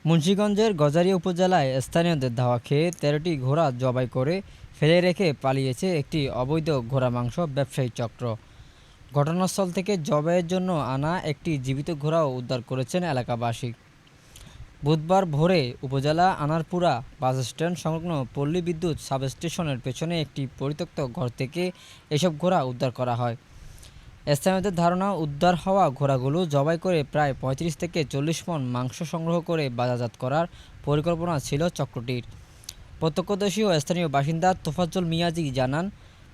মুন্সিগঞ্জের গজারিয়া উপজেলায় স্থানীয়দের ধাওয়া খেয়ে ১৩টি ঘোড়া জবাই করে ফেলে রেখে পালিয়েছে একটি অবৈধ ঘোড়া মাংস ব্যবসায়ী চক্র। ঘটনাস্থল থেকে জবাইয়ের জন্য আনা একটি জীবিত ঘোড়াও উদ্ধার করেছেন এলাকাবাসী। বুধবার ভোরে উপজেলা আনারপুরা বাসস্ট্যান্ড সংলগ্ন পল্লী বিদ্যুৎ সাবস্টেশনের পেছনে একটি পরিত্যক্ত ঘর থেকে এসব ঘোড়া উদ্ধার করা হয়। স্থানীয়দের ধারণা, উদ্ধার হওয়া ঘোড়াগুলো জবাই করে প্রায় ৩৫ থেকে ৪০ মণ মাংস সংগ্রহ করে বাজারজাত করার পরিকল্পনা ছিল চক্রটির। প্রত্যক্ষদর্শী ও স্থানীয় বাসিন্দা তোফাজ্জল মিয়াজি জানান,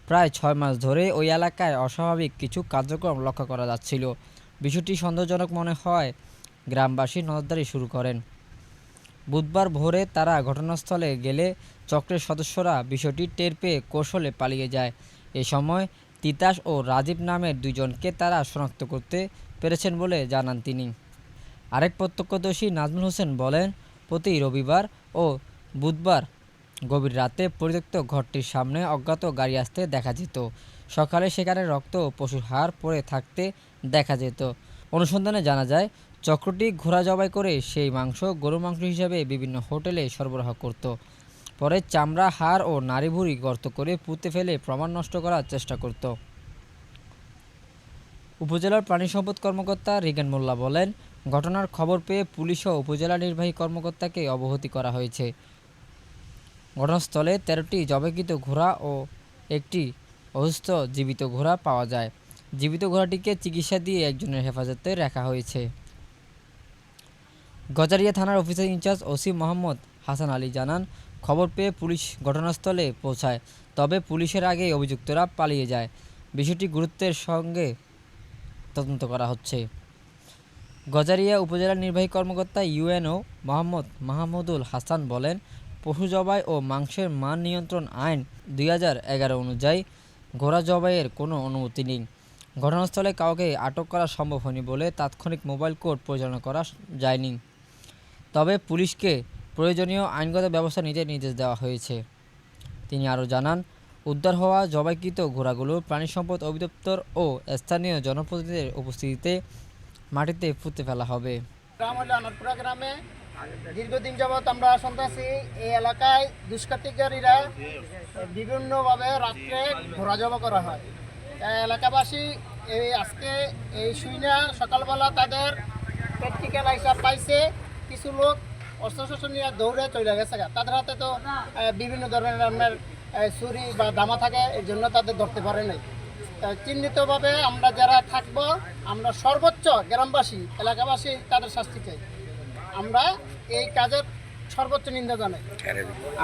প্রায় ৬ মাস ধরে ওই এলাকায় অস্বাভাবিক কিছু কার্যক্রম লক্ষ্য করা যাচ্ছিল। বিষয়টি সন্দেহজনক মনে হওয়ায় গ্রামবাসী নজরদারি শুরু করেন। বুধবার ভোরে তারা ঘটনাস্থলে গেলে চক্রের সদস্যরা বিষয়টি টের পেয়ে কৌশলে পালিয়ে যায়। এ সময় তিতাস ও রাজীব নামের দুজনকে তারা শনাক্ত করতে পেরেছেন বলে জানান তিনি। আরেক প্রত্যক্ষদর্শী নাজমুল হোসেন বলেন, প্রতি রবিবার ও বুধবার গভীর রাতে পরিত্যক্ত ঘরটির সামনে অজ্ঞাত গাড়ি আসতে দেখা যেত। সকালে সেখানে রক্ত ও পশুর হাড় পড়ে থাকতে দেখা যেত। অনুসন্ধানে জানা যায়, চক্রটি ঘোড়া জবাই করে সেই মাংস গরু মাংস হিসেবে বিভিন্ন হোটেলে সরবরাহ করত। পরে চামড়া, হাড় ও নাড়িভুড়ি গর্ত করে পুঁতে ফেলে প্রমাণ নষ্ট করার চেষ্টা করত। উপজেলার প্রাণী সম্পদ কর্মকর্তা রিগান মোল্লা বলেন, ঘটনার খবর পেয়ে পুলিশ ও উপজেলা নির্বাহী কর্মকর্তাকে অবহিত করা হয়েছে। ঘটনাস্থলে ১৩টি জবাইকৃত ঘোড়া ও একটি অসুস্থ জীবিত ঘোড়া পাওয়া যায়। জীবিত ঘোড়াটিকে চিকিৎসা দিয়ে একজনের হেফাজতে রাখা হয়েছে। গজারিয়া থানার officer in charge OC Mohammad Hasan Ali জানান, খবর পেয়ে পুলিশ ঘটনাস্থলে পৌঁছায়, তবে পুলিশের আগেই অভিযুক্তরা পালিয়ে যায়। বিষয়টি গুরুত্বের সঙ্গে তদন্ত করা হচ্ছে। গজারিয়া উপজেলা নির্বাহী কর্মকর্তা ইউএনও মোহাম্মদ মাহমুদুল হাসান বলেন, পশু জবাই ও মাংসের মান নিয়ন্ত্রণ আইন ২০১১ অনুযায়ী ঘোড়া জবাইয়ের কোনো অনুমতি নেই। ঘটনাস্থলে কাউকে আটক করা সম্ভব হয়নি বলে তাৎক্ষণিক মোবাইল কোর্ট পরিচালনা করা যায়নি। তবে পুলিশকে প্রয়োজনীয় আইনগত ব্যবস্থা নিতে নির্দেশ দেওয়া হয়েছে। তিনি আরও জানান, উদ্ধার হওয়া জবাইকৃত ঘোড়াগুলো প্রাণী সম্পদ অধিদপ্তর ও স্থানীয় জনপ্রতিনিধিদের উপস্থিতিতে মাটিতে পুঁতে ফেলা হবে। গ্রাম হলো আনারপুরা গ্রামে দীর্ঘদিন যাবৎ আমরা শুনতেছি এই এলাকায় দুষ্কৃতিকারীরা বিভিন্নভাবে রাত্রে ঘোড়া জবা করা হয়। এলাকাবাসী আজকে এই শুইনা সকালবেলা তাদের প্র্যাকটিক্যাল হিসাব পাইছে, কিছু লোক অস্ত্রশস্ত্র নিয়ে দৌড়ে চলে গেছে। তাদের হাতে তো বিভিন্ন ধরনের আপনার ছুরি বা দামা থাকে, এই জন্য তাদের ধরতে পারে নাই। চিহ্নিতভাবে আমরা যারা থাকবো, আমরা সর্বোচ্চ গ্রামবাসী এলাকাবাসী তাদের শাস্তি চাই। আমরা এই কাজের সর্বোচ্চ নিন্দা জানাই।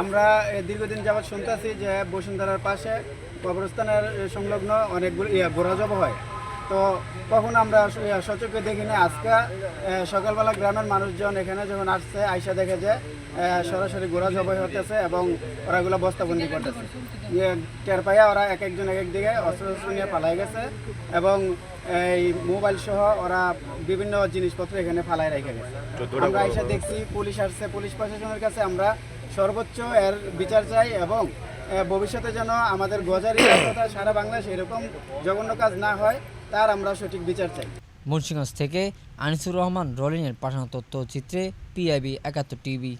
আমরা দীর্ঘদিন যাবৎ শুনতেছি যে বসুন্ধরার পাশে কবরস্থানের সংলগ্ন অনেকগুলো ঘোড়া জবা হয়। তো কখন আমরা সচক্ষে দেখিনি। আজকে সকালবেলা গ্রামের মানুষজন এখানে যখন আসছে, আইসা দেখে যে সরাসরি ঘোড়া জবাই হতেছে এবং ওরাগুলো বস্তাবন্দি করতেছে। টের পাইয়া ওরা এক একজন এক একদিকে অস্ত্র নিয়ে পালাই গেছে এবং এই মোবাইল সহ ওরা বিভিন্ন জিনিসপত্র এখানে ফালাই রেখে গেছে। আমরা আইসা দেখছি, পুলিশ আসছে। পুলিশ প্রশাসনের কাছে আমরা সর্বোচ্চ এর বিচার চাই এবং ভবিষ্যতে যেন আমাদের গজারিয়া তথা সারা বাংলাদেশ এরকম জঘন্য কাজ না হয়, তার আমরা সঠিক বিচার চাই। মুন্সিগঞ্জ থেকে আনিসুর রহমান রলিনের পাঠানো তথ্যচিত্রে PIB ৭১ টিভি।